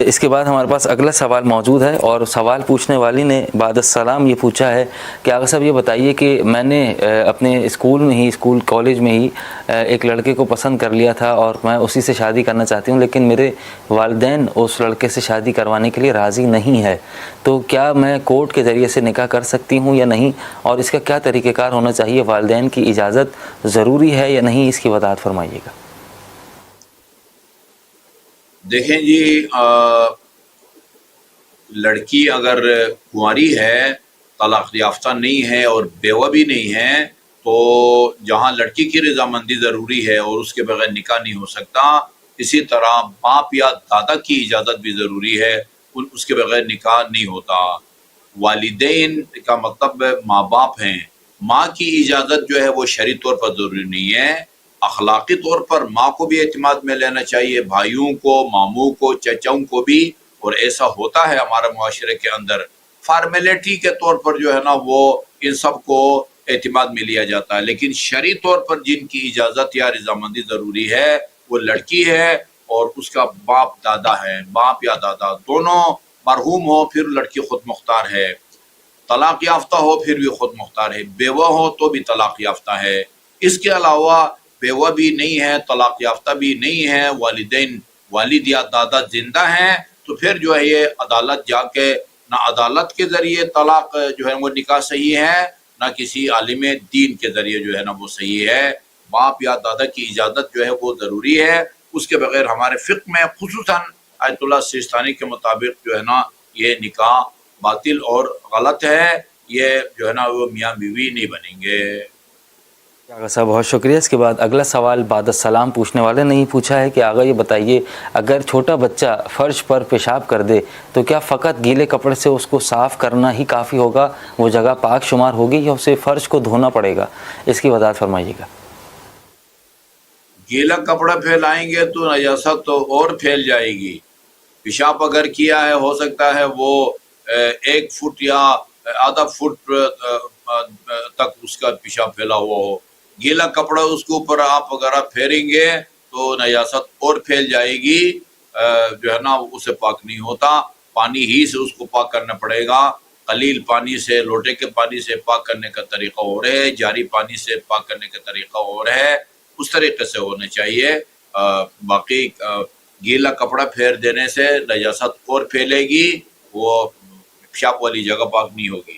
اس کے بعد ہمارے پاس اگلا سوال موجود ہے، اور سوال پوچھنے والی نے بعد السلام یہ پوچھا ہے کہ آغا صاحب یہ بتائیے کہ میں نے اپنے اسکول کالج میں ہی ایک لڑکے کو پسند کر لیا تھا اور میں اسی سے شادی کرنا چاہتی ہوں، لیکن میرے والدین اس لڑکے سے شادی کروانے کے لیے راضی نہیں ہے، تو کیا میں کورٹ کے ذریعے سے نکاح کر سکتی ہوں یا نہیں، اور اس کا کیا طریقہ کار ہونا چاہیے؟ والدین کی اجازت ضروری ہے یا نہیں، اس کی وضاحت فرمائیے گا۔ دیکھیں جی، لڑکی اگر کنواری ہے، طلاق یافتہ نہیں ہے اور بیوہ بھی نہیں ہے، تو جہاں لڑکی کی رضامندی ضروری ہے اور اس کے بغیر نکاح نہیں ہو سکتا، اسی طرح باپ یا دادا کی اجازت بھی ضروری ہے، اس کے بغیر نکاح نہیں ہوتا۔ والدین کا مطلب ماں باپ ہیں، ماں کی اجازت جو ہے وہ شرعی طور پر ضروری نہیں ہے، اخلاقی طور پر ماں کو بھی اعتماد میں لینا چاہیے، بھائیوں کو، ماموں کو، چچاؤں کو بھی، اور ایسا ہوتا ہے ہمارے معاشرے کے اندر۔ فارمیلٹی کے طور پر جو ہے نا وہ ان سب کو اعتماد میں لیا جاتا ہے، لیکن شرعی طور پر جن کی اجازت یا رضامندی ضروری ہے وہ لڑکی ہے اور اس کا باپ دادا ہے، باپ یا دادا دونوں مرحوم ہو پھر لڑکی خود مختار ہے، طلاق یافتہ ہو پھر بھی خود مختار ہے، بیوہ ہو تو بھی طلاق یافتہ ہے۔ اس کے علاوہ بیوہ بھی نہیں ہے، طلاق یافتہ بھی نہیں ہے، والد یا دادا زندہ ہیں، تو پھر جو ہے یہ عدالت جا کے، نہ عدالت کے ذریعے طلاق جو ہے وہ نکاح صحیح ہے، نہ کسی عالم دین کے ذریعے جو ہے نا وہ صحیح ہے۔ باپ یا دادا کی اجازت جو ہے وہ ضروری ہے، اس کے بغیر ہمارے فقہ میں خصوصاً آیت اللہ سیستانی کے مطابق جو ہے نا یہ نکاح باطل اور غلط ہے، یہ جو ہے نا وہ میاں بیوی نہیں بنیں گے۔ آغا صاحب بہت شکریہ۔ اس کے بعد اگلا سوال بعد السلام پوچھنے والے نے ہی پوچھا ہے کہ آغا یہ بتائیے، اگر چھوٹا بچہ فرش پر پیشاب کر دے تو کیا فقط گیلے کپڑے سے اس کو صاف کرنا ہی کافی ہوگا، وہ جگہ پاک شمار ہوگی، یا اسے فرش کو دھونا پڑے گا؟ اس کی وضاحت فرمائیے گا۔ گیلا کپڑا پھیلائیں گے تو نجاست تو اور پھیل جائے گی۔ پیشاب اگر کیا ہے، ہو سکتا ہے وہ 1 فٹ یا آدھا فٹ تک اس کا پیشاب پھیلا ہوا ہو، گیلا کپڑا اس کے اوپر آپ اگر آپ پھیریں گے تو نجاست اور پھیل جائے گی، جو ہے نا اسے پاک نہیں ہوتا، پانی ہی سے اس کو پاک کرنا پڑے گا۔ قلیل پانی سے، لوٹے کے پانی سے پاک کرنے کا طریقہ اور ہے، جاری پانی سے پاک کرنے کا طریقہ اور ہے، اس طریقے سے ہونا چاہیے۔ باقی گیلا کپڑا پھیر دینے سے نجاست اور پھیلے گی، وہ پیشاب والی جگہ پاک نہیں ہوگی۔